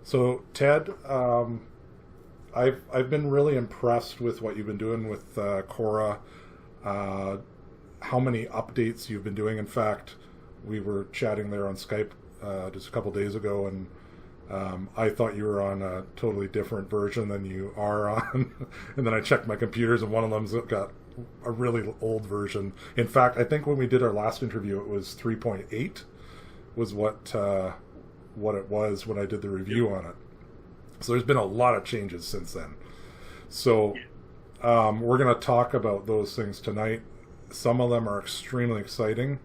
So Ted, I've been really impressed with what you've been doing with CORA. How many updates you've been doing. In fact, we were chatting there on Skype just a couple days ago, and I thought you were on a totally different version than you are on. And then I checked my computers, and one of them's got a really old version. In fact, I think when we did our last interview, it was 3.8 was what it was when I did the review on it. So there's been a lot of changes since then. So we're going to talk about those things tonight. Some of them are extremely exciting.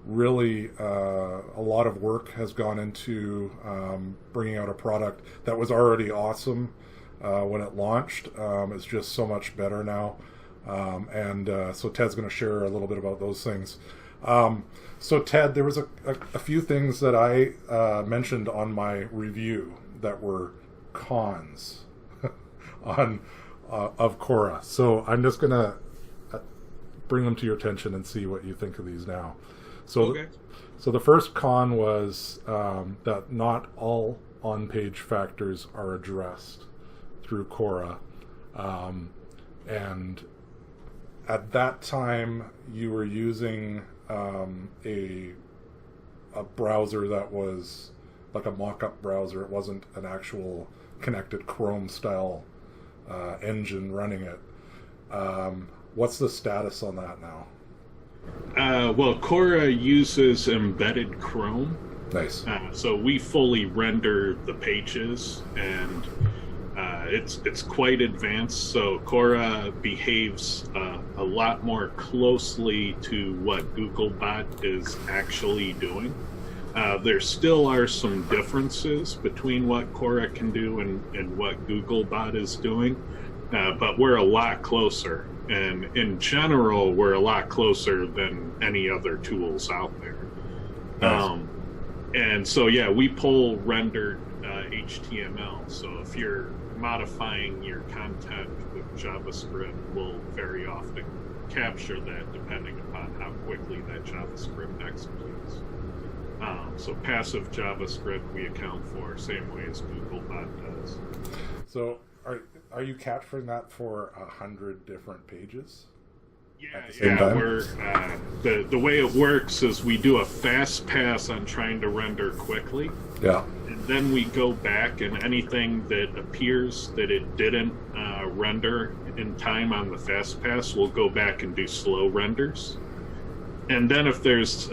Really, a lot of work has gone into bringing out a product that was already awesome when it launched. It's just so much better now. So Ted's going to share a little bit about those things. So Ted, there was a few things that I mentioned on my review that were cons of CORA. So I'm just going to bring them to your attention and see what you think of these now. So, okay. So the first con was that not all on-page factors are addressed through CORA, and at that time you were using a browser that was like a mock-up browser. It wasn't an actual connected Chrome style engine running it. What's the status on that now? Well, CORA uses embedded Chrome. Nice. So we fully render the pages, and it's quite advanced. So CORA behaves a lot more closely to what Googlebot is actually doing. There still are some differences between what CORA can do and what Googlebot is doing, but we're a lot closer. And in general, we're a lot closer than any other tools out there. Nice. And so, yeah, we pull rendered HTML. So if you're modifying your content with JavaScript, we'll very often capture that depending upon how quickly that JavaScript executes. So passive JavaScript we account for same way as Googlebot does. So are you capturing that for 100 different pages? Yeah. We're the way it works is we do a fast pass on trying to render quickly. Yeah. And then we go back, and anything that appears that it didn't render in time on the fast pass, we'll go back and do slow renders. And then if there's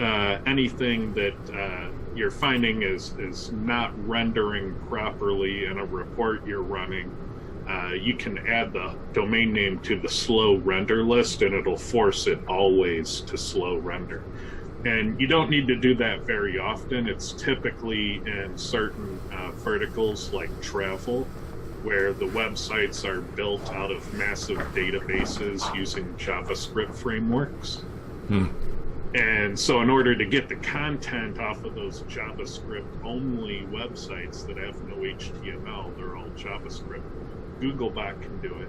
anything that you're finding is not rendering properly in a report you're running, you can add the domain name to the slow render list, and it'll force it always to slow render. And you don't need to do that very often. It's typically in certain verticals like travel, where the websites are built out of massive databases using JavaScript frameworks. And so in order to get the content off of those JavaScript-only websites that have no HTML, they're all JavaScript, Googlebot can do it.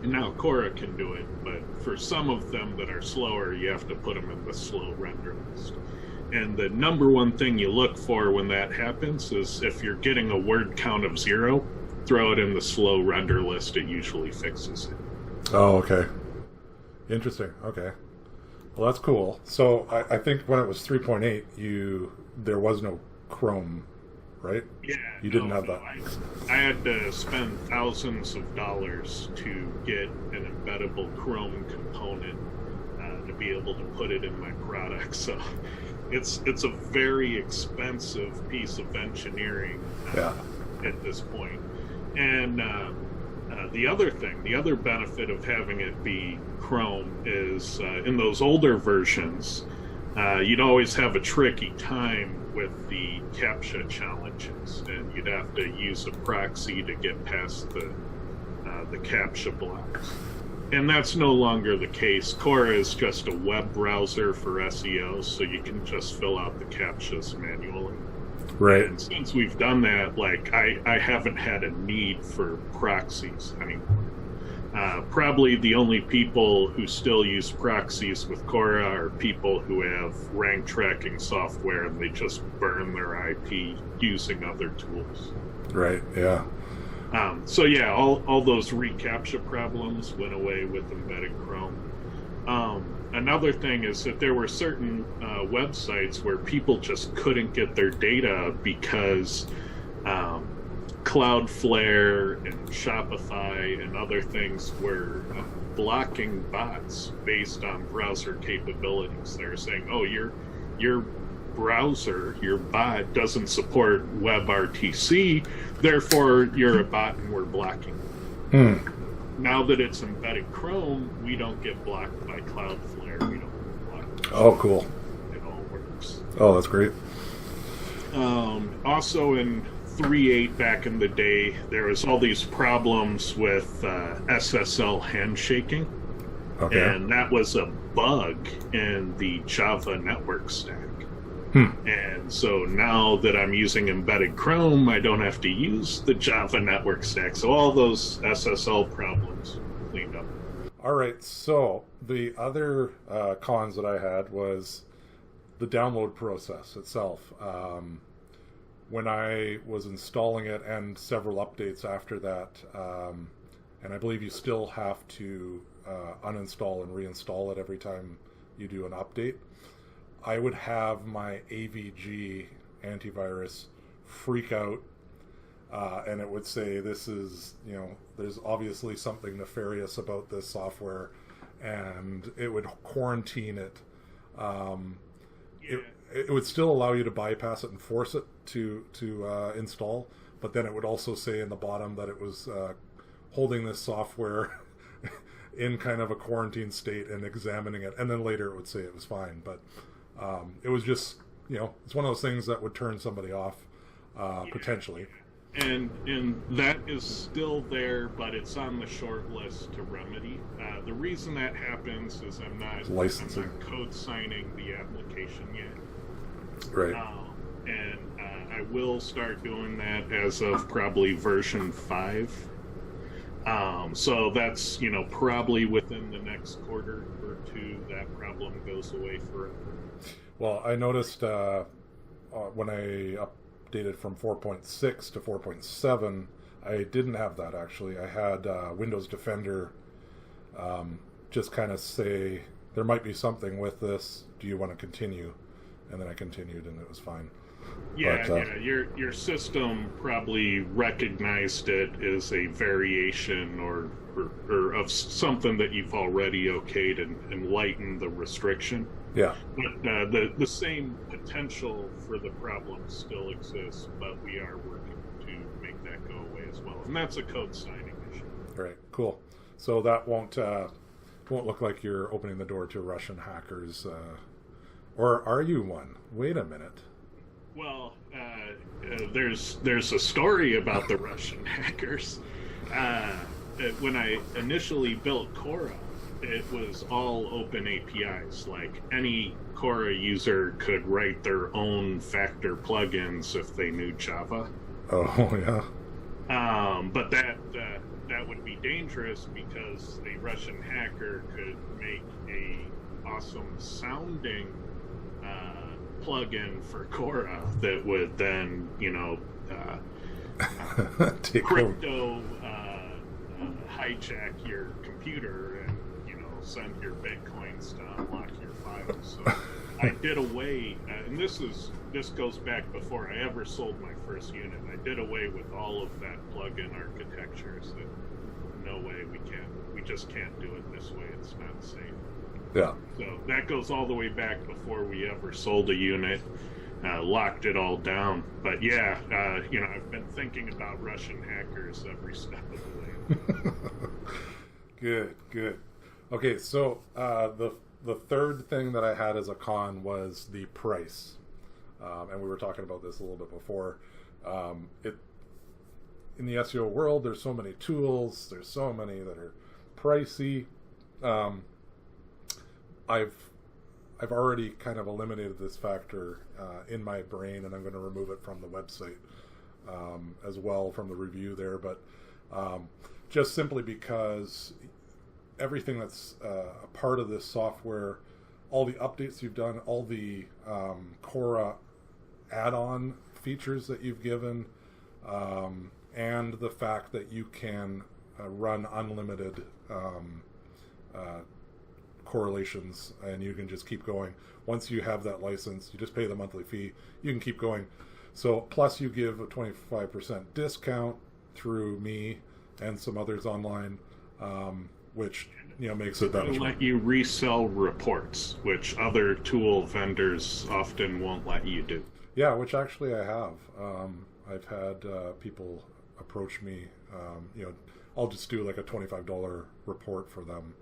And now CORA can do it, but for some of them that are slower, you have to put them in the slow render list. And the number one thing you look for when that happens is if you're getting a word count of 0, throw it in the slow render list. It usually fixes it. Oh, okay. Interesting. Okay. Well, that's cool. So I think when it was 3.8, there was no Chrome, right? Yeah. You didn't have that. I had to spend thousands of dollars to get an embeddable Chrome component to be able to put it in my product. So it's a very expensive piece of engineering at this point. And the other benefit of having it be Chrome is in those older versions, you'd always have a tricky time with the CAPTCHA challenges, and you'd have to use a proxy to get past the CAPTCHA blocks. And that's no longer the case. CORA is just a web browser for SEO, so you can just fill out the CAPTCHAs manually. Right. And since we've done that, I haven't had a need for proxies anymore. Probably the only people who still use proxies with CORA are people who have rank tracking software and they just burn their IP using other tools. Right, yeah. So yeah, all those reCAPTCHA problems went away with embedded Chrome. Another thing is that there were certain websites where people just couldn't get their data because Cloudflare and Shopify and other things were blocking bots based on browser capabilities. They're saying, oh, your browser, your bot doesn't support WebRTC, therefore you're a bot and we're blocking you. Now that it's embedded Chrome, we don't get blocked by Cloudflare. We don't get blocked. Oh, cool. It all works. Oh, that's great. Also in 3.8 back in the day, there was all these problems with SSL handshaking. Okay. And that was a bug in the Java network stack. And so now that I'm using embedded Chrome, I don't have to use the Java network stack. So all those SSL problems cleaned up. All right. So the other cons that I had was the download process itself. When I was installing it and several updates after that, and I believe you still have to uninstall and reinstall it every time you do an update, I would have my AVG antivirus freak out, and it would say, this is, there's obviously something nefarious about this software, and it would quarantine it. It would still allow you to bypass it and force it to install, but then it would also say in the bottom that it was holding this software in kind of a quarantine state and examining it, and then later it would say it was fine. But it was just, it's one of those things that would turn somebody off, potentially. And that is still there, but it's on the short list to remedy. The reason that happens is I'm not code signing the application yet. Right. And I will start doing that as of probably version 5. So that's, probably within the next quarter or two, that problem goes away forever. Well, I noticed when I updated from 4.6 to 4.7, I didn't have that actually. I had Windows Defender just kind of say, there might be something with this. Do you want to continue? And then I continued, and it was fine. Yeah, your system probably recognized it as a variation or of something that you've already okayed and lightened the restriction. Yeah. But the same potential for the problem still exists, but we are working to make that go away as well. And that's a code signing issue. All right, cool. So that won't look like you're opening the door to Russian hackers, or are you one? Wait a minute. Well, there's a story about the Russian hackers. When I initially built CORA, it was all open APIs. Like any CORA user could write their own factor plugins if they knew Java. Oh yeah. But that would be dangerous because a Russian hacker could make a awesome sounding plugin for CORA that would then, take crypto hijack your computer and send your bitcoins to unlock your files. So I did away, and this goes back before I ever sold my first unit. I did away with all of that plugin architecture. So no way, we just can't do it this way. It's not safe. Yeah. So that goes all the way back before we ever sold a unit, locked it all down. But yeah, I've been thinking about Russian hackers every step of the way. Good. Okay, so the third thing that I had as a con was the price, and we were talking about this a little bit before. In the SEO world, there's so many tools. There's so many that are pricey. I've already kind of eliminated this factor in my brain, and I'm going to remove it from the website as well from the review there. But just simply because everything that's a part of this software, all the updates you've done, all the CORA add-on features that you've given, and the fact that you can run unlimited correlations, and you can just keep going. Once you have that license, you just pay the monthly fee, you can keep going. So plus you give a 25% discount through me and some others online, which makes it that much let you resell reports, which other tool vendors often won't let you do. Yeah, which actually I have. I've had people approach me. I'll just do like a $25 report for them.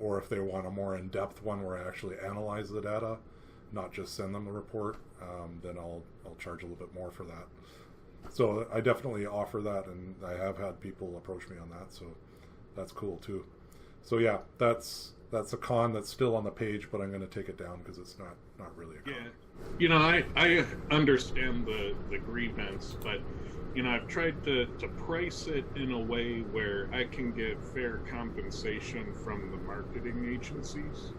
Or if they want a more in-depth one where I actually analyze the data, not just send them the report, then I'll charge a little bit more for that. So I definitely offer that, and I have had people approach me on that, so that's cool too. So yeah, that's a con that's still on the page, but I'm going to take it down because it's not really a con. Yeah, I understand the grievance, but I've tried to price it in a way where I can get fair compensation from the marketing agencies,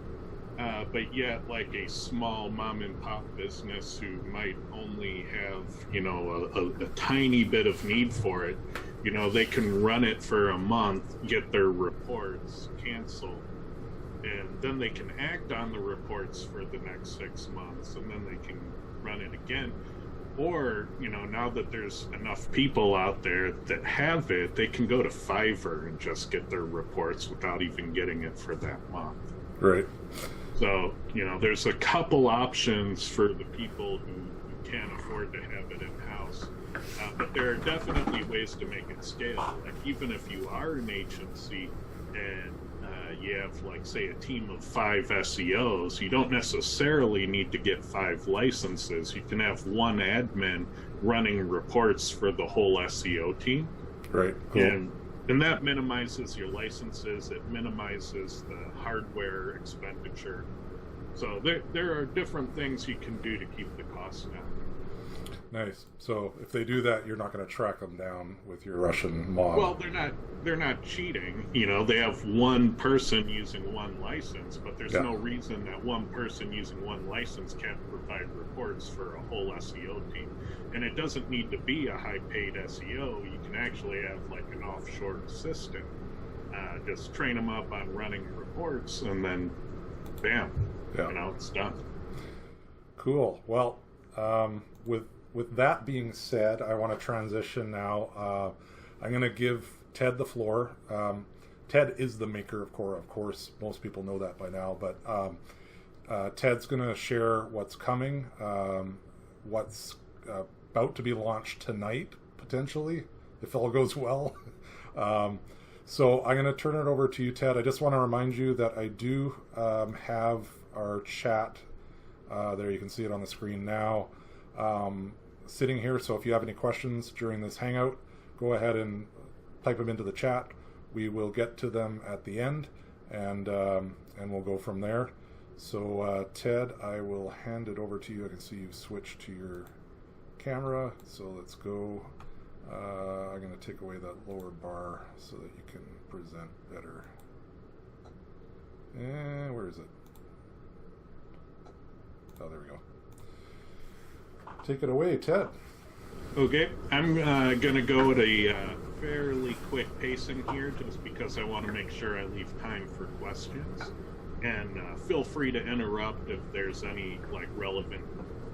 but yet like a small mom and pop business who might only have a tiny bit of need for it, they can run it for a month, get their reports canceled, and then they can act on the reports for the next 6 months, and then they can run it again. Or, now that there's enough people out there that have it, they can go to Fiverr and just get their reports without even getting it for that month. Right. So, there's a couple options for the people who can't afford to have it in-house. But there are definitely ways to make it scale. Like, even if you are an agency and you have, like, say, a team of 5 SEOs, you don't necessarily need to get 5 licenses. You can have one admin running reports for the whole SEO team. Right. Cool. And that minimizes your licenses. It minimizes the hardware expenditure. So there are different things you can do to keep the costs down. Nice. So if they do that, you're not going to track them down with your Russian mob. Well, they're not cheating. They have one person using one license, but there's no reason that one person using one license can't provide reports for a whole SEO team. And it doesn't need to be a high-paid SEO. You can actually have like an offshore assistant. Just train them up on running reports, and then bam, it's done. Cool. Well, with that being said, I want to transition now. I'm going to give Ted the floor. Ted is the maker of CORA, of course. Most people know that by now. But Ted's going to share what's coming, what's about to be launched tonight, potentially, if all goes well. So I'm going to turn it over to you, Ted. I just want to remind you that I do have our chat. There, you can see it on the screen now. Sitting here, so if you have any questions during this hangout, go ahead and type them into the chat. We will get to them at the end, and we'll go from there. So Ted, I will hand it over to you. I can see you've switched to your camera, so let's go. I'm going to take away that lower bar so that you can present better. And where is it? Oh, there we go. Take it away, Ted. Okay, I'm going to go at a fairly quick pacing here just because I want to make sure I leave time for questions. And feel free to interrupt if there's any relevant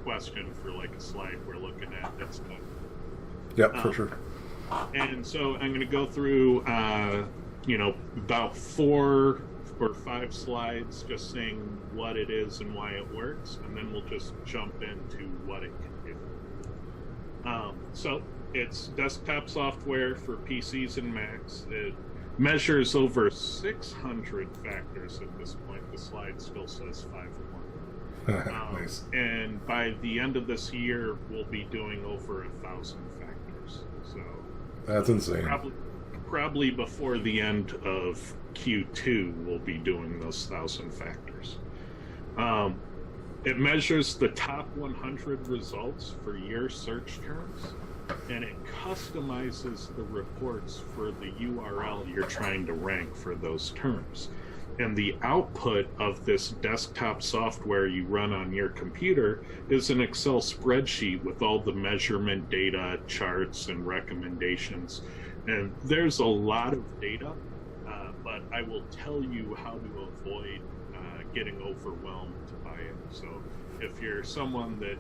question for a slide we're looking at that's done. Yep, for sure. And so I'm going to go through, about 4 or 5 slides just saying what it is and why it works, and then we'll just jump into what it can do. So it's desktop software for PCs and Macs. It measures over 600 factors at this point. The slide still says 501. Nice. And by the end of this year, we'll be doing over 1,000 factors. So that's insane. Probably before the end of Q2, we'll be doing those 1,000 factors. It measures the top 100 results for your search terms. and it customizes the reports for the URL you're trying to rank for those terms. And the output of this desktop software you run on your computer is an Excel spreadsheet with all the measurement data, charts, and recommendations. And there's a lot of data, but I will tell you how to avoid getting overwhelmed by it. So if you're someone that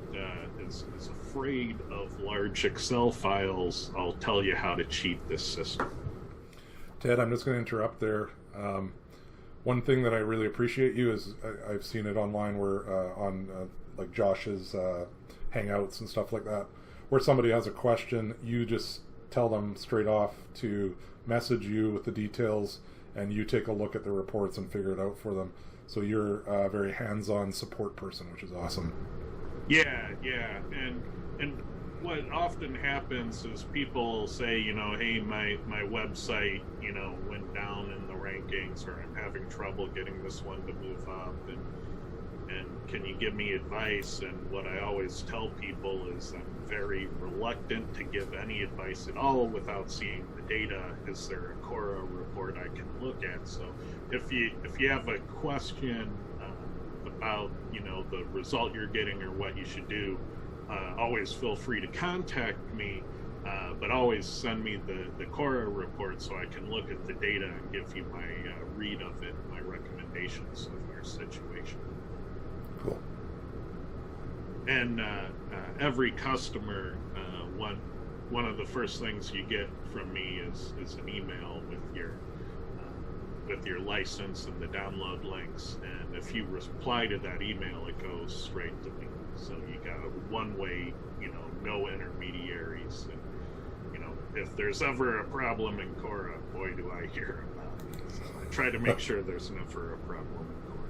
is afraid of large Excel files, I'll tell you how to cheat this system. Ted, I'm just going to interrupt there. One thing that I really appreciate you is I've seen it online where on like Josh's Hangouts and stuff like that, where somebody has a question, you just tell them straight off to message you with the details, and you take a look at the reports and figure it out for them. So you're a very hands-on support person, which is awesome. Yeah, and what often happens is people say, hey, my website, went down in the rankings, or I'm having trouble getting this one to move up, and can you give me advice? And what I always tell people is I'm very reluctant to give any advice at all without seeing the data. Is there a CORA report I can look at? So if you have a question about the result you're getting or what you should do, always feel free to contact me, but always send me the CORA report so I can look at the data and give you my read of it, my recommendations of your situation. Cool. And every customer, one of the first things you get from me is an email with your license and the download links. And if you reply to that email, it goes straight to me. So you got a one-way, no intermediaries. And if there's ever a problem in CORA, boy, do I hear about it. So I try to make sure there's never a problem in CORA.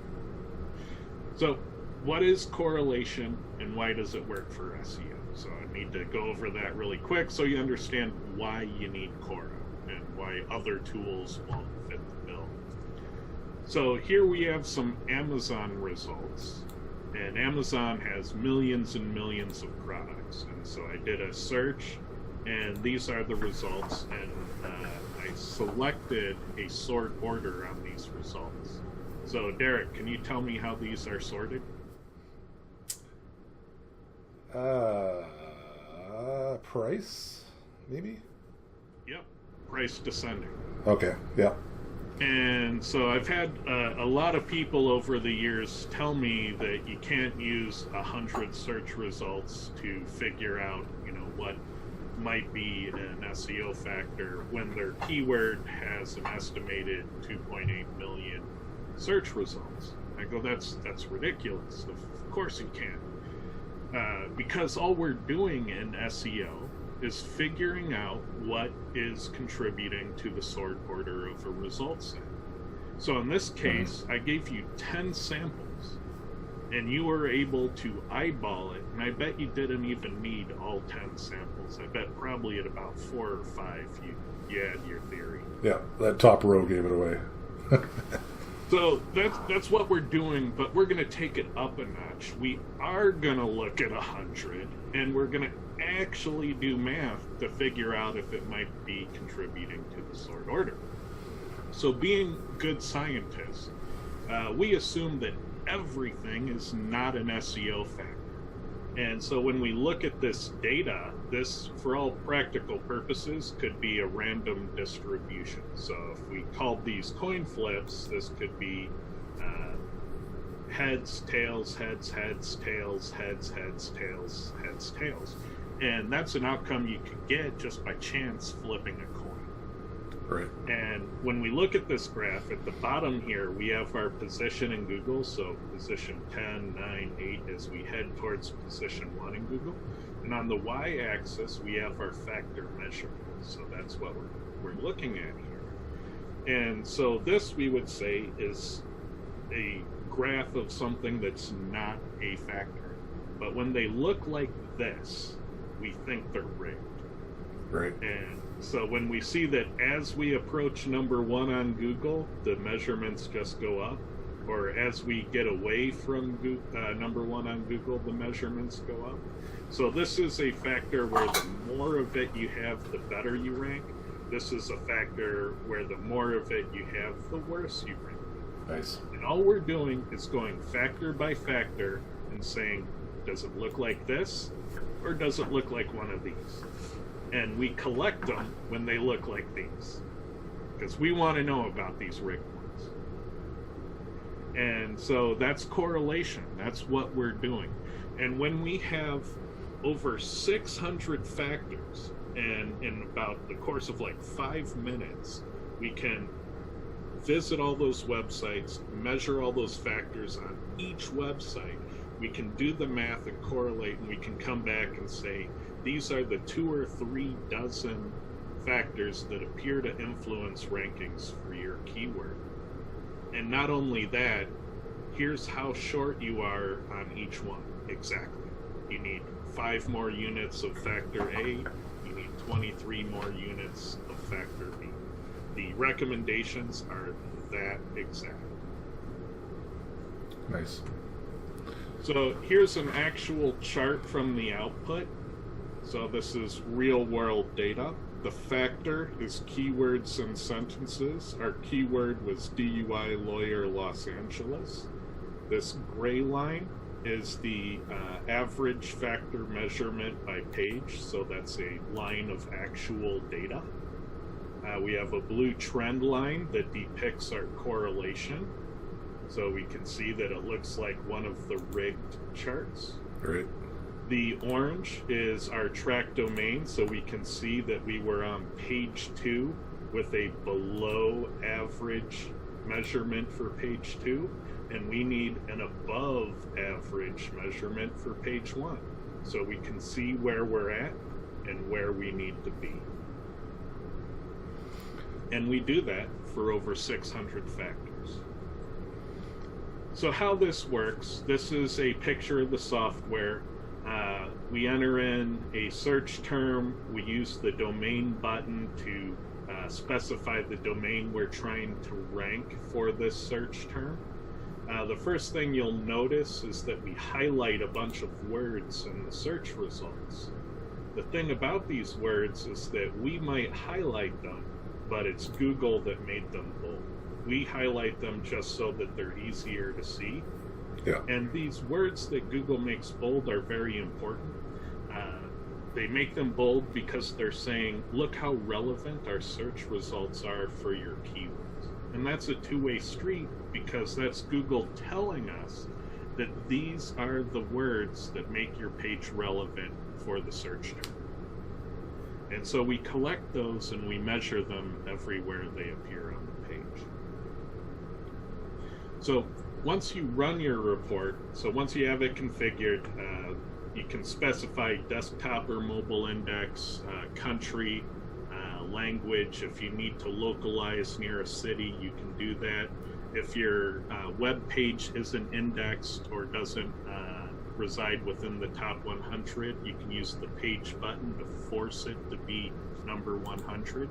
So what is correlation and why does it work for SEO? So I need to go over that really quick so you understand why you need CORA and why other tools won't fit the bill. So here we have some Amazon results, and Amazon has millions and millions of products. And so I did a search, and these are the results, and I selected a sort order on these results. So Derek, can you tell me how these are sorted? Price, maybe? Yep, price descending. Okay, yeah. And so I've had a lot of people over the years tell me that you can't use 100 search results to figure out, what might be an SEO factor when their keyword has an estimated 2.8 million search results. I go, that's ridiculous. Of course you can't. Because all we're doing in SEO is figuring out what is contributing to the sort order of a result set. So in this case, I gave you 10 samples, and you were able to eyeball it, and I bet you didn't even need all 10 samples. I bet probably at about 4 or 5 you had your theory. Yeah, that top row gave it away. So that's what we're doing, but we're going to take it up a notch. We are going to look at 100, and we're going to actually do math to figure out if it might be contributing to the sort order. So being good scientists, we assume that everything is not an SEO factor. And so when we look at this data, this, for all practical purposes, could be a random distribution. So if we called these coin flips, this could be heads, tails, heads, heads, tails, heads, heads, tails, heads, tails. And that's an outcome you could get just by chance flipping a coin. Right. And when we look at this graph, at the bottom here, we have our position in Google. So position 10, 9, 8 as we head towards position 1 in Google. And on the y-axis, we have our factor measurement. So that's what we're looking at here. And so this, we would say, is a graph of something that's not a factor. But when they look like this, we think they're rigged. Right. And so when we see that as we approach number 1 on Google, the measurements just go up, or as we get away from number one on Google, the measurements go up. So this is a factor where the more of it you have, the better you rank. This is a factor where the more of it you have, the worse you rank. Nice. And all we're doing is going factor by factor and saying, does it look like this, or does it look like one of these? And we collect them when they look like these, because we want to know about these rigged ones. And so that's correlation. That's what we're doing. And when we have over 600 factors, and in about the course of like 5 minutes, we can visit all those websites, measure all those factors on each website. We can do the math and correlate, and we can come back and say, these are the 2 or 3 dozen factors that appear to influence rankings for your keyword. And not only that, here's how short you are on each one. Exactly. You need 5 more units of factor A. You need 23 more units of factor B. The recommendations are that exact. Nice. So here's an actual chart from the output. So this is real world data. The factor is keywords and sentences. Our keyword was DUI lawyer Los Angeles. This gray line is the average factor measurement by page. So that's a line of actual data. We have a blue trend line that depicts our correlation. So we can see that it looks like one of the rigged charts. Great. The orange is our track domain, so we can see that we were on page 2 with a below average measurement for page 2, and we need an above average measurement for page 1. So we can see where we're at and where we need to be. And we do that for over 600 factors. So how this works, this is a picture of the software. We enter in a search term. We use the domain button to specify the domain we're trying to rank for this search term. The first thing you'll notice is that we highlight a bunch of words in the search results. The thing about these words is that we might highlight them, but it's Google that made them bold. We highlight them just so that they're easier to see. Yeah. And these words that Google makes bold are very important. They make them bold because they're saying, look how relevant our search results are for your keywords. And that's a two-way street, because that's Google telling us that these are the words that make your page relevant for the search term. And so we collect those and we measure them everywhere they appear on the page. So once you run your report, so once you have it configured, you can specify desktop or mobile index, country, language. If you need to localize near a city, you can do that. If your web page isn't indexed or doesn't reside within the top 100, you can use the page button to force it to be number 100.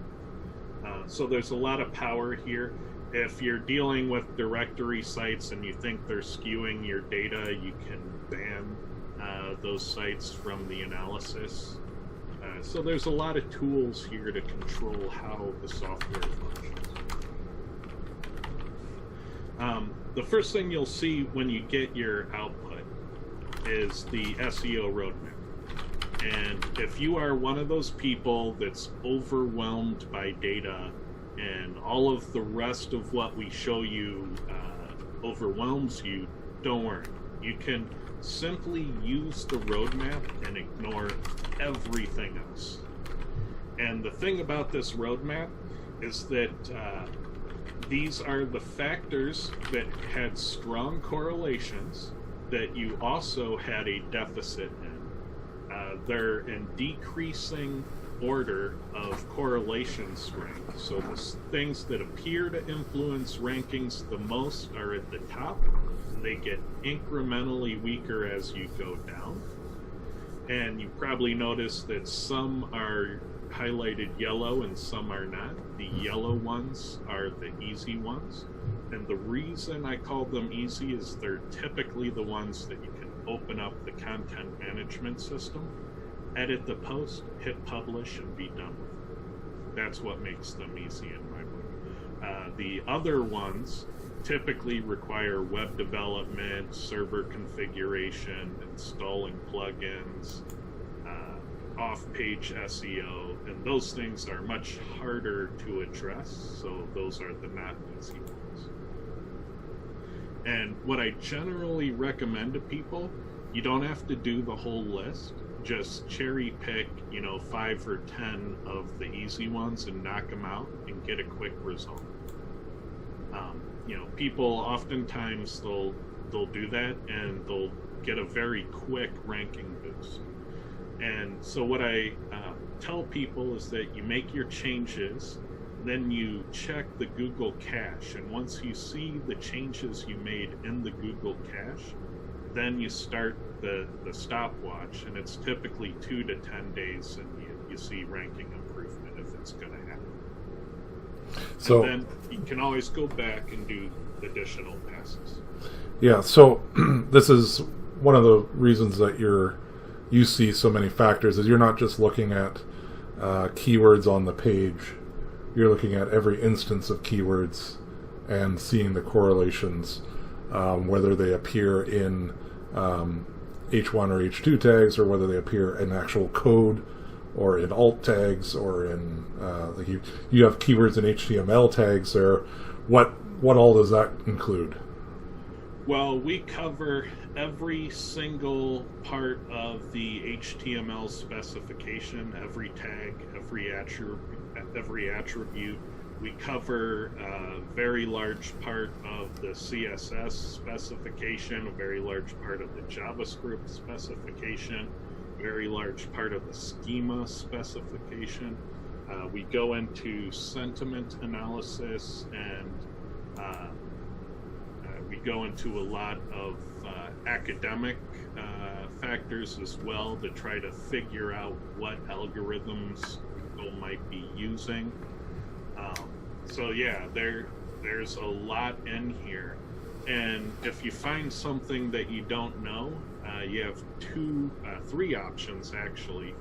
So there's a lot of power here. If you're dealing with directory sites and you think they're skewing your data, you can ban those sites from the analysis. So there's a lot of tools here to control how the software functions. The first thing you'll see when you get your output is the SEO roadmap. And if you are one of those people that's overwhelmed by data and all of the rest of what we show you overwhelms you, don't worry. You can simply use the roadmap and ignore everything else. And the thing about this roadmap is that these are the factors that had strong correlations that you also had a deficit in. They're in decreasing order of correlation strength. So the things that appear to influence rankings the most are at the top. They get incrementally weaker as you go down. And you probably noticed that some are highlighted yellow and some are not. The yellow ones are the easy ones. And the reason I call them easy is they're typically the ones that you can open up the content management system, edit the post, hit publish, and be done with it. That's what makes them easy in my book. The other ones typically require web development, server configuration, installing plugins, off-page SEO, and those things are much harder to address, so those are the not easy ones. And what I generally recommend to people, you don't have to do the whole list. Just cherry pick, 5 or 10 of the easy ones and knock them out and get a quick result. People oftentimes they'll do that and they'll get a very quick ranking boost. And so what I tell people is that you make your changes, then you check the Google cache, and once you see the changes you made in the Google cache, then you start the stopwatch, and it's typically 2 to 10 days, and you see ranking improvement if it's going to happen. So and then you can always go back and do additional passes. Yeah, so this is one of the reasons that you see so many factors, is you're not just looking at keywords on the page. You're looking at every instance of keywords and seeing the correlations, whether they appear in H1 or H2 tags, or whether they appear in actual code, or in alt tags, or in like you have keywords in HTML tags there. What all does that include? Well, we cover every single part of the HTML specification, every tag, every attribute. We cover a very large part of the CSS specification, a very large part of the JavaScript specification, a very large part of the schema specification. We go into sentiment analysis, and we go into a lot of academic factors as well to try to figure out what algorithms Google might be using. So yeah, there's a lot in here, and if you find something that you don't know, you have three options actually.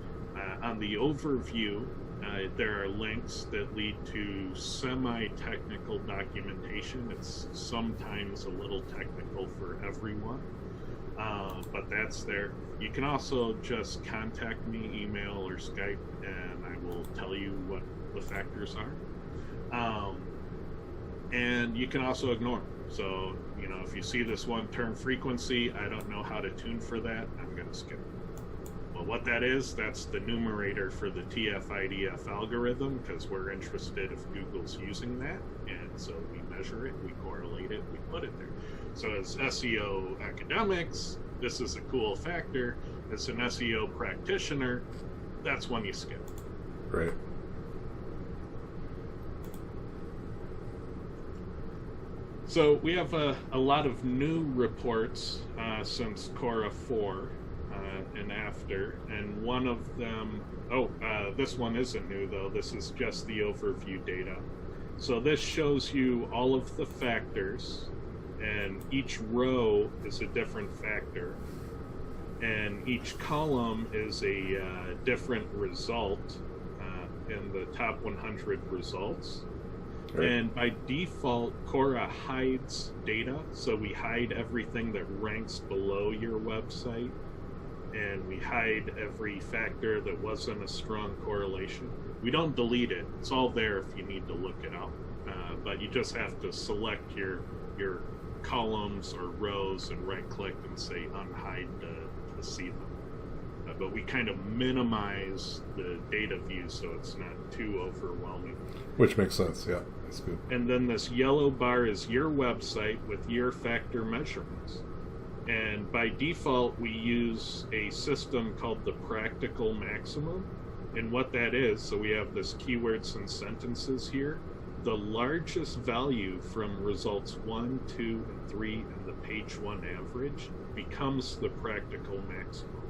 On the overview, there are links that lead to semi-technical documentation. It's sometimes a little technical for everyone, but that's there. You can also just contact me, email or Skype, and I will tell you what the factors are. And you can also ignore them. So, if you see this one term frequency, I don't know how to tune for that, I'm going to skip it. Well, what that is, that's the numerator for the TF-IDF algorithm, because we're interested if Google's using that, and so we measure it, we correlate it, we put it there. So as SEO academics, this is a cool factor. As an SEO practitioner, that's one you skip. Right. So we have a lot of new reports since CORA 4 and after, and one of them, this one isn't new though, this is just the overview data. So this shows you all of the factors, and each row is a different factor, and each column is a different result in the top 100 results. Right. And by default, CORA hides data, so we hide everything that ranks below your website, and we hide every factor that wasn't a strong correlation. We don't delete it. It's all there if you need to look it up, but you just have to select your columns or rows and right-click and say unhide to see them. But we kind of minimize the data view so it's not too overwhelming. Which makes sense, yeah. That's good. And then this yellow bar is your website with your factor measurements. And by default, we use a system called the practical maximum. And what that is, so we have this keywords and sentences here. The largest value from results 1, 2, and 3 in the page 1 average becomes the practical maximum.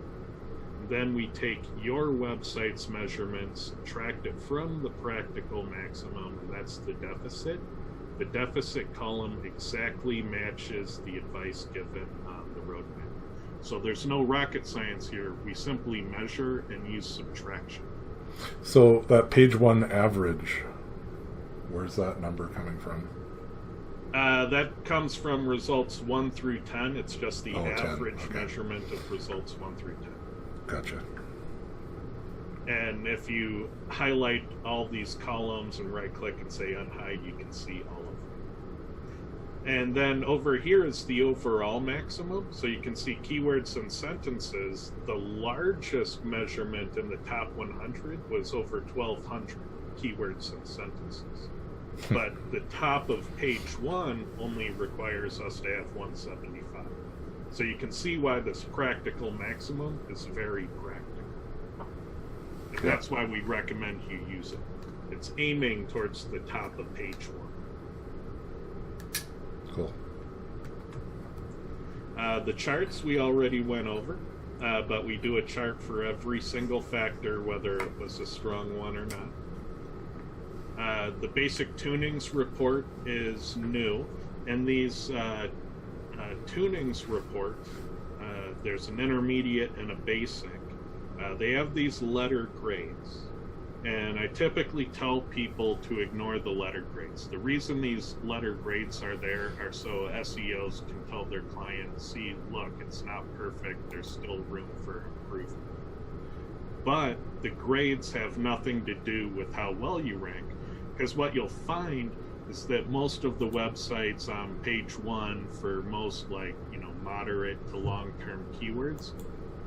Then we take your website's measurements, subtract it from the practical maximum, and that's the deficit, the deficit column exactly matches the advice given on the roadmap. So there's no rocket science here. We simply measure and use subtraction. So that page 1 average, where's that number coming from? That comes from results 1 through 10. It's just the 10. average Okay. measurement of results 1 through 10. Gotcha. And if you highlight all these columns and right-click and say unhide, you can see all of them. And then over here is the overall maximum. So you can see keywords and sentences. The largest measurement in the top 100 was over 1,200 keywords and sentences. But the top of page 1 only requires us to have 175. So you can see why this practical maximum is very practical. And that's why we recommend you use it. It's aiming towards the top of page 1. Cool. The charts we already went over, but we do a chart for every single factor, whether it was a strong one or not. The basic tunings report is new, and these tunings report, there's an intermediate and a basic. They have these letter grades, and I typically tell people to ignore the letter grades. The reason these letter grades are there are so SEOs can tell their clients, see, look, it's not perfect, there's still room for improvement. But the grades have nothing to do with how well you rank, because what you'll find is that most of the websites on page 1 for most, like, moderate to long-term keywords,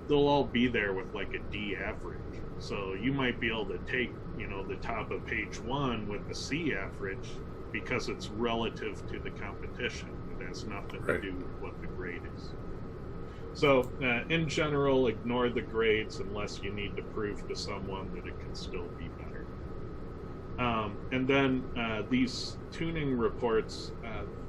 they'll all be there with like a D average. So you might be able to take, the top of page 1 with a C average because it's relative to the competition. It has nothing to do with what the grade is. So in general, ignore the grades unless you need to prove to someone that it can still be better. And then these tuning reports,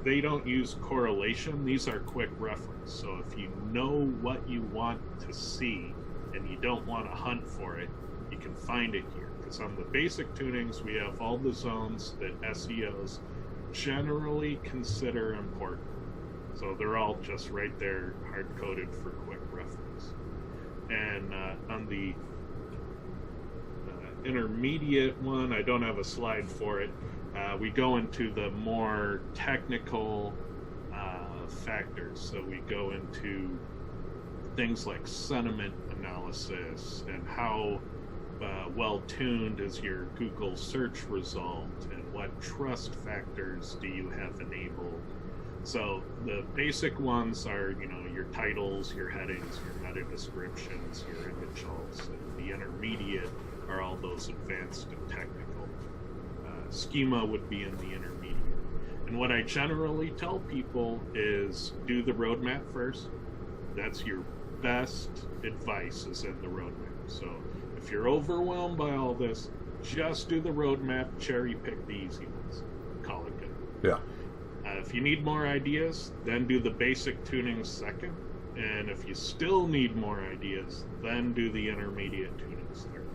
they don't use correlation. These are quick reference. So if you know what you want to see and you don't want to hunt for it, you can find it here. Because on the basic tunings, we have all the zones that SEOs generally consider important. So they're all just right there, hard-coded for quick reference. And on the intermediate one, I don't have a slide for it. We go into the more technical factors. So we go into things like sentiment analysis and how well tuned is your Google search result, and what trust factors do you have enabled. So the basic ones are, your titles, your headings, your meta descriptions, your image alts, and the intermediate are all those advanced and technical. Schema would be in the intermediate. And what I generally tell people is do the roadmap first. That's your best advice, is in the roadmap. So if you're overwhelmed by all this, just do the roadmap, cherry pick the easy ones, call it good. Yeah. If you need more ideas, then do the basic tuning second. And if you still need more ideas, then do the intermediate tunings third.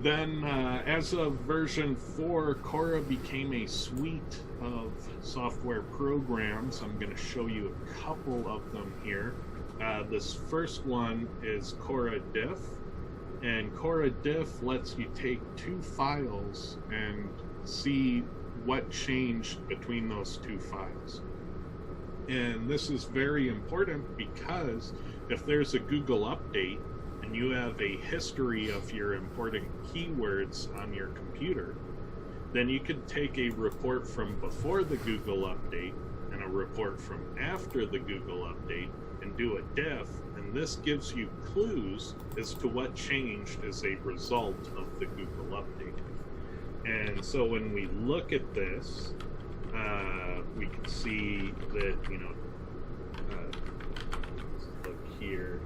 Then, as of version 4, CORA became a suite of software programs. I'm going to show you a couple of them here. This first one is CORA Diff, and CORA Diff lets you take 2 files and see what changed between those 2 files. And this is very important because if there's a Google update and you have a history of your importing keywords on your computer, then you could take a report from before the Google update and a report from after the Google update and do a diff, and this gives you clues as to what changed as a result of the Google update. And so when we look at this, we can see that, let's look here.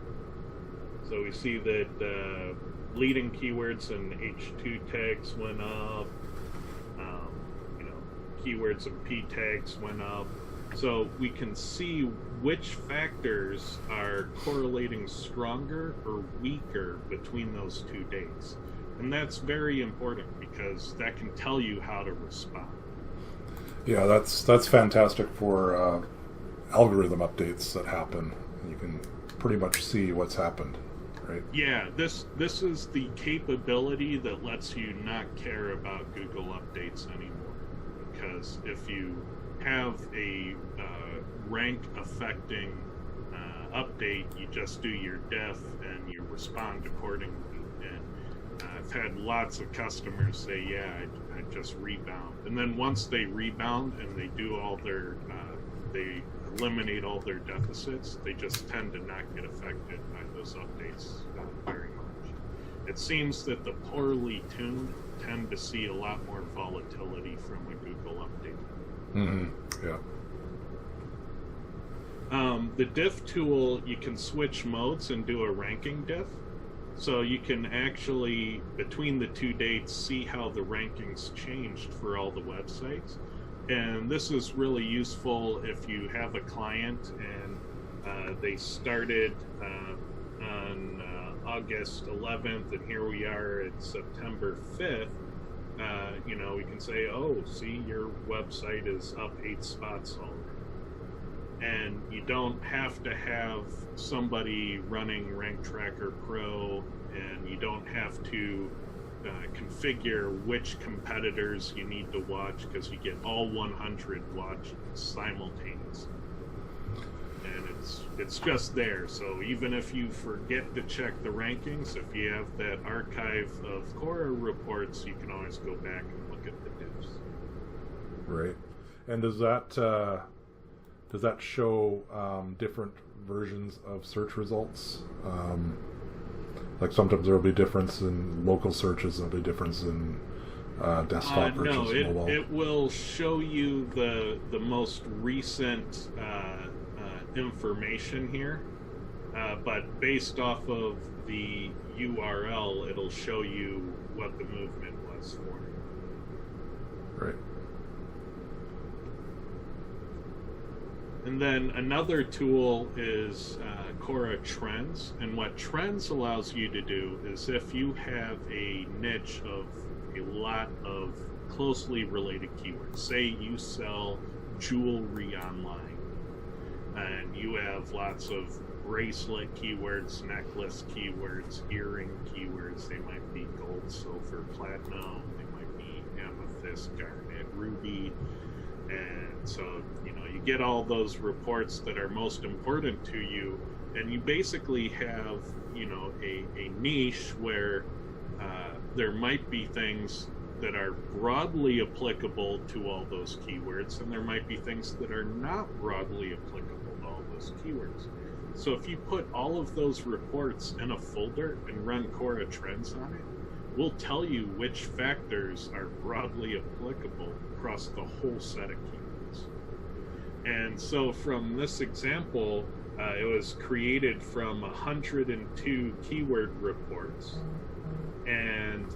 So we see that leading keywords and H2 tags went up, keywords and P tags went up. So we can see which factors are correlating stronger or weaker between those 2 dates. And that's very important because that can tell you how to respond. Yeah, that's fantastic for algorithm updates that happen. You can pretty much see what's happened, right? Yeah, this is the capability that lets you not care about Google updates anymore. Because if you have a rank affecting update, you just do your diff and you respond accordingly. And I've had lots of customers say, yeah, I just rebound. And then once they rebound and they do all their, they eliminate all their deficits, they just tend to not get affected by those updates very much. It seems that the poorly tuned tend to see a lot more volatility from a Google update. Mm-hmm. Yeah. The diff tool, you can switch modes and do a ranking diff. So you can actually, between the two dates, see how the rankings changed for all the websites. And this is really useful if you have a client and they started on August 11th, and here we are at September 5th. We can say, oh, see, your website is up 8 spots already. And you don't have to have somebody running Rank Tracker Pro, and you don't have to configure which competitors you need to watch, because you get all 100 watched simultaneously. And it's just there. So even if you forget to check the rankings, if you have that archive of CORA reports, you can always go back and look at the diffs. Right. And does that show different versions of search results? Like sometimes there will be difference in local searches, there'll be difference in desktop versus mobile. No, it will show you the most recent information here, but based off of the URL, it'll show you what the movement was for it. Right. And then another tool is CORA Trends. And what Trends allows you to do is, if you have a niche of a lot of closely related keywords, say you sell jewelry online, and you have lots of bracelet keywords, necklace keywords, earring keywords. They might be gold, silver, platinum. They might be amethyst, garnet, ruby. And so, you get all those reports that are most important to you, and you basically have, a niche where there might be things that are broadly applicable to all those keywords, and there might be things that are not broadly applicable to all those keywords. So if you put all of those reports in a folder and run CORA Trends on it, we'll tell you which factors are broadly applicable across the whole set of keywords. And so from this example, it was created from 102 keyword reports, and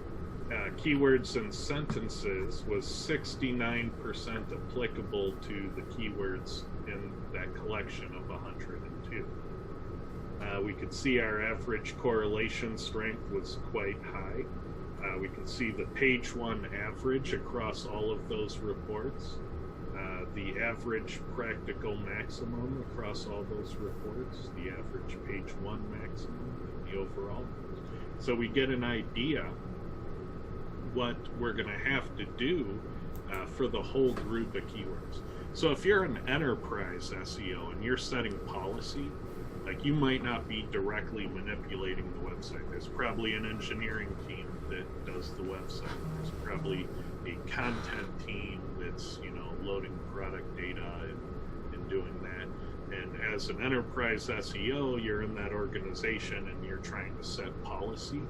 keywords and sentences was 69% applicable to the keywords in that collection of 102. We could see our average correlation strength was quite high. We can see the page one average across all of those reports, the average practical maximum across all those reports, the average page one maximum, and the overall. So we get an idea what we're going to have to do for the whole group of keywords. So if you're an enterprise SEO and you're setting policy, like, you might not be directly manipulating the website. There's probably an engineering team that does the website. There's probably a content team that's, loading product data and doing that. And as an enterprise SEO, you're in that organization and you're trying to set policy.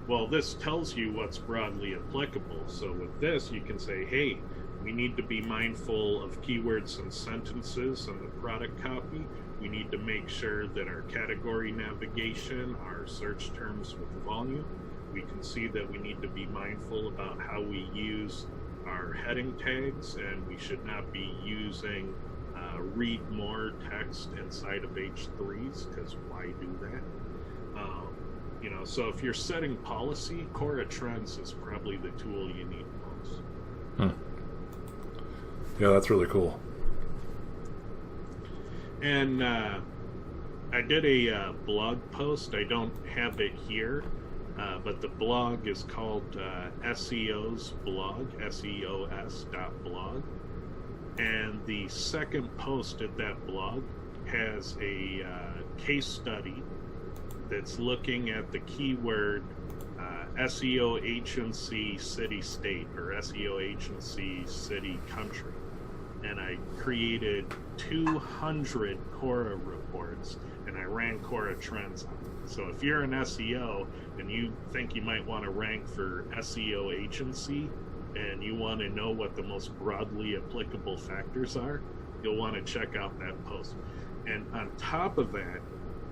Well, this tells you what's broadly applicable. So with this, you can say, hey, we need to be mindful of keywords and sentences and the product copy. We need to make sure that our category navigation, our search terms with volume, we can see that we need to be mindful about how we use our heading tags, and we should not be using read more text inside of H3s, because why do that? So if you're setting policy, Cora Trends is probably the tool you need most. Yeah, that's really cool. And I did a blog post. I don't have it here, but the blog is called SEO's blog, SEOS.blog. And the second post at that blog has a case study that's looking at the keyword SEO agency city-state or SEO agency city-country. And I created 200 Cora reports, and I ran Cora Trends on it. So if you're an SEO and you think you might want to rank for SEO agency, and you want to know what the most broadly applicable factors are, you'll want to check out that post. And on top of that,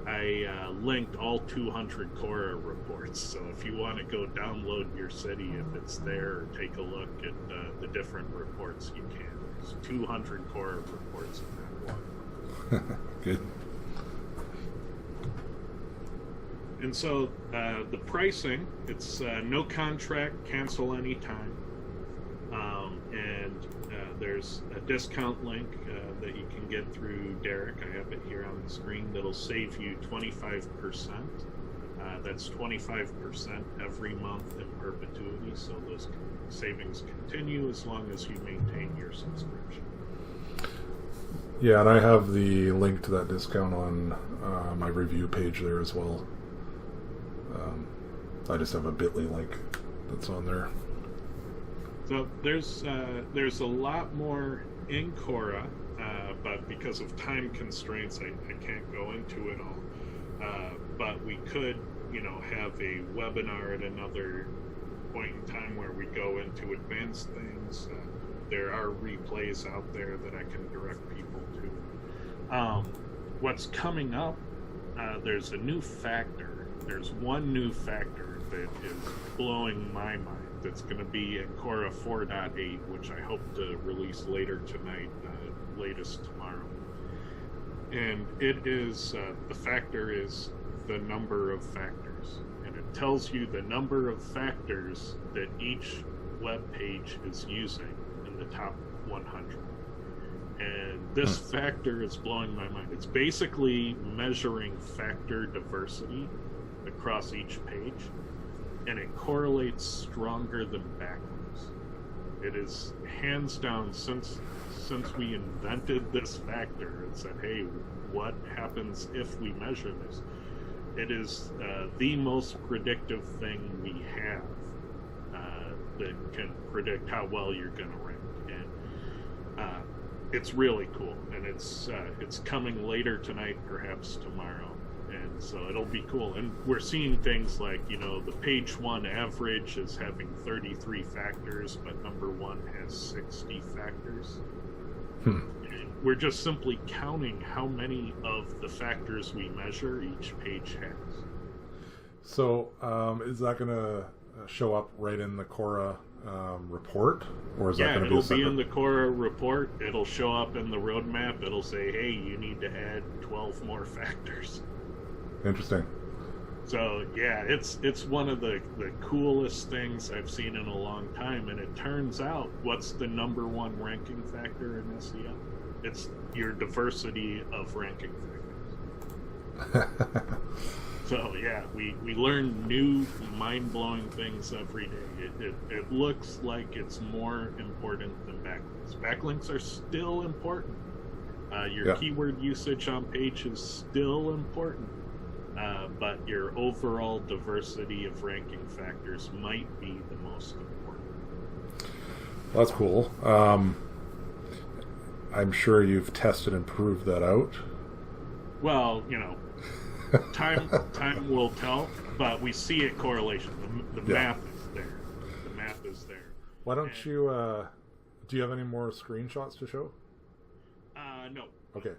I linked all 200 Cora reports. So if you want to go download your city, if it's there, or take a look at the different reports, you can. There's 200 Cora reports in that blog. Good. And so the pricing, it's no contract, cancel anytime. And there's a discount link that you can get through Derek. I have it here on the screen. That'll save you 25%. That's 25% every month in perpetuity. So those savings continue as long as you maintain your subscription. Yeah, and I have the link to that discount on my review page there as well. I just have a bit.ly link that's on there. So there's a lot more in Cora, but because of time constraints, I can't go into it all. But we could, have a webinar at another point in time where we go into advanced things. There are replays out there that I can direct people to. What's coming up, there's a new factor. There's one new factor that is blowing my mind. That's going to be in Cora 4.8, which I hope to release later tonight, latest tomorrow. And it is, the factor is the number of factors. And it tells you the number of factors that each web page is using in the top 100. And this factor is blowing my mind. It's basically measuring factor diversity across each page. And it correlates stronger than backlinks. It is hands down, since we invented this factor and said, hey, what happens if we measure this? It is the most predictive thing we have that can predict how well you're going to rank. And it's really cool. And it's coming later tonight, perhaps tomorrow. And so it'll be cool. And we're seeing things like, the page one average is having 33 factors, but number one has 60 factors. And we're just simply counting how many of the factors we measure each page has. So is that going to show up right in the Cora report? Or is that going to be a separate... it'll be in the Cora report. It'll show up in the roadmap. It'll say, hey, you need to add 12 more factors. Interesting. So yeah, it's one of the coolest things I've seen in a long time, and it turns out what's the number one ranking factor in SEO? It's your diversity of ranking factors. So yeah, we learn new mind-blowing things every day. It looks like it's more important than backlinks. Backlinks are still important. Your keyword usage on page is still important. But your overall diversity of ranking factors might be the most important. Well, that's cool. I'm sure you've tested and proved that out. Well, time will tell, but we see a correlation. The math is there. The math is there. Why don't you... do you have any more screenshots to show? No. Okay.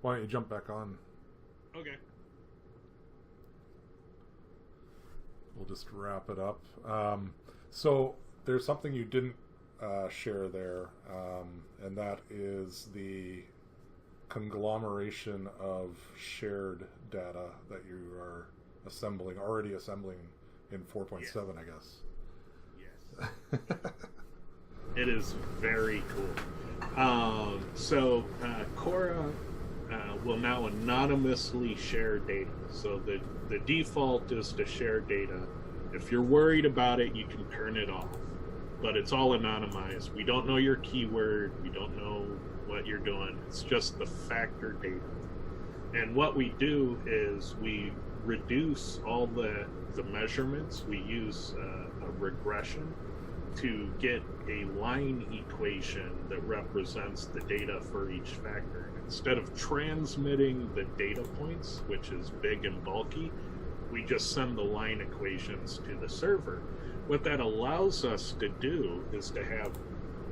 Why don't you jump back on? Okay. We'll just wrap it up. So there's something you didn't share there, and that is the conglomeration of shared data that you are already assembling in 4.7, I guess. Yes. It is very cool. So CORA will now anonymously share data. So the default is to share data. If you're worried about it, you can turn it off. But it's all anonymized. We don't know your keyword. We don't know what you're doing. It's just the factor data. And what we do is we reduce all the measurements. We use a regression to get a line equation that represents the data for each factor. Instead of transmitting the data points, which is big and bulky, we just send the line equations to the server. What that allows us to do is to have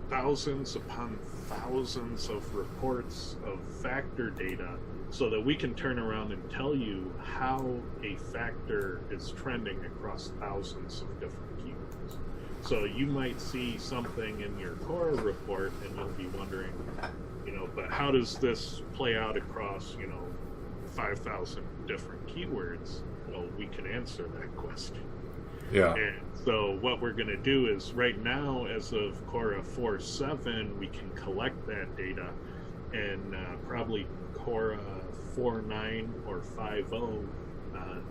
thousands upon thousands of reports of factor data so that we can turn around and tell you how a factor is trending across thousands of different keywords. So you might see something in your CORA report and you'll be wondering, but how does this play out across, 5,000 different keywords? Well, we can answer that question. Yeah. And so what we're going to do is right now, as of CORA 4.7, we can collect that data, and probably CORA 4.9 or 5.0,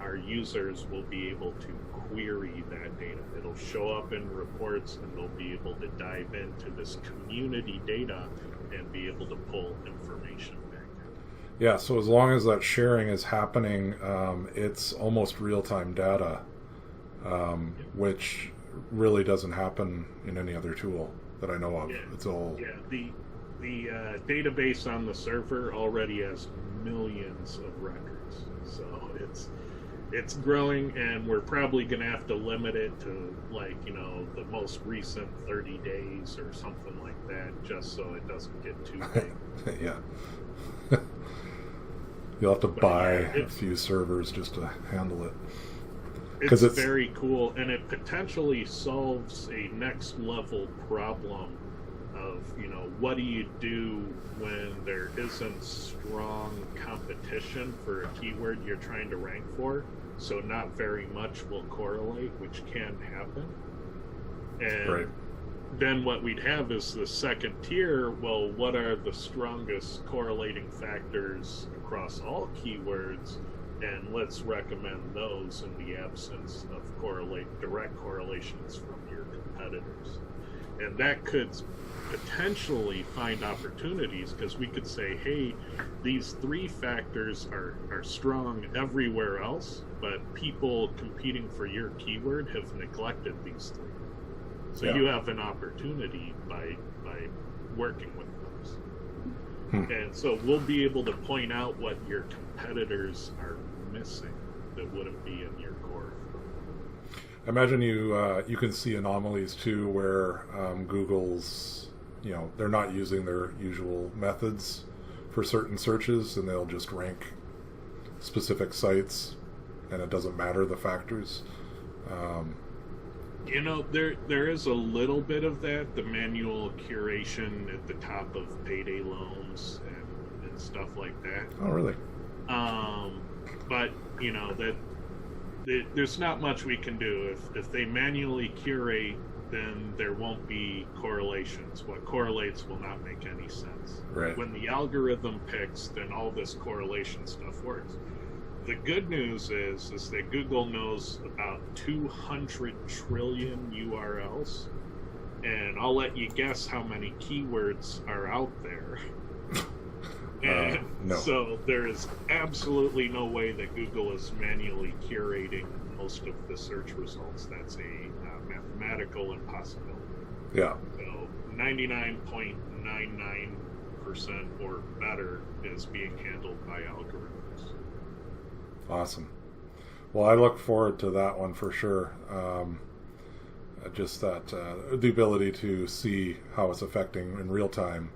our users will be able to query that data. It'll show up in reports, and they'll be able to dive into this community data and be able to pull information back in. Yeah, so as long as that sharing is happening, it's almost real-time data, which really doesn't happen in any other tool that I know of. It's all... Yeah, the database on the server already has millions of records, so it's growing, and we're probably going to have to limit it to the most recent 30 days or something like that, just so it doesn't get too big. Yeah. You'll have to buy a few servers just to handle it. It's very cool, and it potentially solves a next level problem of, what do you do when there isn't strong competition for a keyword you're trying to rank for? So not very much will correlate, which can happen. And then what we'd have is the second tier. Well, what are the strongest correlating factors across all keywords? And let's recommend those in the absence of direct correlations from your competitors. And that could potentially find opportunities, because we could say, hey, these 3 factors are strong everywhere else, but people competing for your keyword have neglected these 3. So you have an opportunity by working with those. And so we'll be able to point out what your competitors are missing that wouldn't be in your core. I imagine you can see anomalies too, where Google's, they're not using their usual methods for certain searches, and they'll just rank specific sites, and it doesn't matter the factors. There is a little bit of that, the manual curation at the top of payday loans and stuff like that. Oh, really? But there's not much we can do. If they manually curate, then there won't be correlations. What correlates will not make any sense. Right. When the algorithm picks, then all this correlation stuff works. The good news is that Google knows about 200 trillion URLs, and I'll let you guess how many keywords are out there. No. So there is absolutely no way that Google is manually curating most of the search results. That's a mathematical impossibility. Yeah. So 99.99% or better is being handled by algorithms. Awesome. Well, I look forward to that one for sure. Just that the ability to see how it's affecting in real time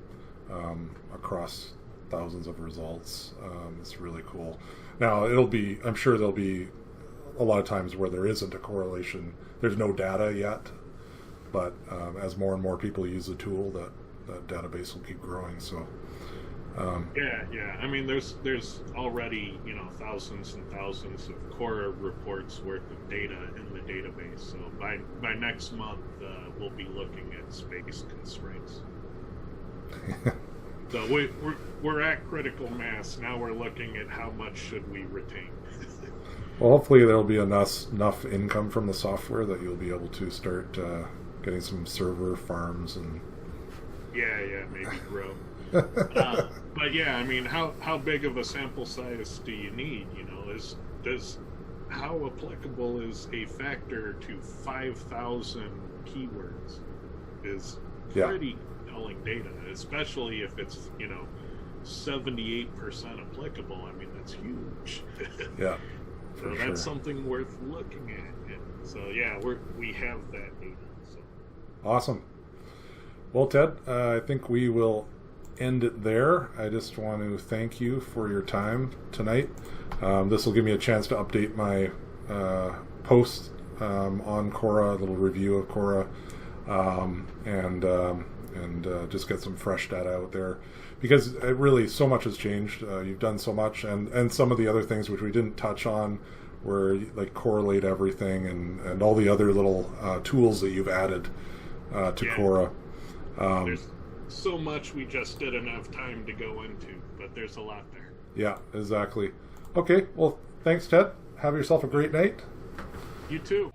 across thousands of results. It's really cool. Now, I'm sure there'll be a lot of times where there isn't a correlation. There's no data yet, but as more and more people use the tool, that database will keep growing. So Yeah. I mean, there's already thousands and thousands of CORA reports worth of data in the database. So by next month, we'll be looking at space constraints. So we're at critical mass. Now we're looking at how much should we retain. Well, hopefully there'll be enough income from the software that you'll be able to start getting some server farms and. Yeah, maybe grow. But yeah, I mean, how big of a sample size do you need? How applicable is a factor to 5,000 keywords? Is pretty telling data, especially if it's 78% applicable. I mean, that's huge. Yeah. So that's something worth looking at. So yeah, we have that data. So. Awesome. Well, Ted, I think we will end it there. I just want to thank you for your time tonight. This will give me a chance to update my post on CORA, a little review of CORA, and just get some fresh data out there, because it really, so much has changed. You've done so much, and some of the other things which we didn't touch on were like correlate everything and all the other little tools that you've added to CORA. There's so much we just didn't have time to go into, but there's a lot there. Yeah, exactly. Okay, well, thanks, Ted. Have yourself a great night. You too.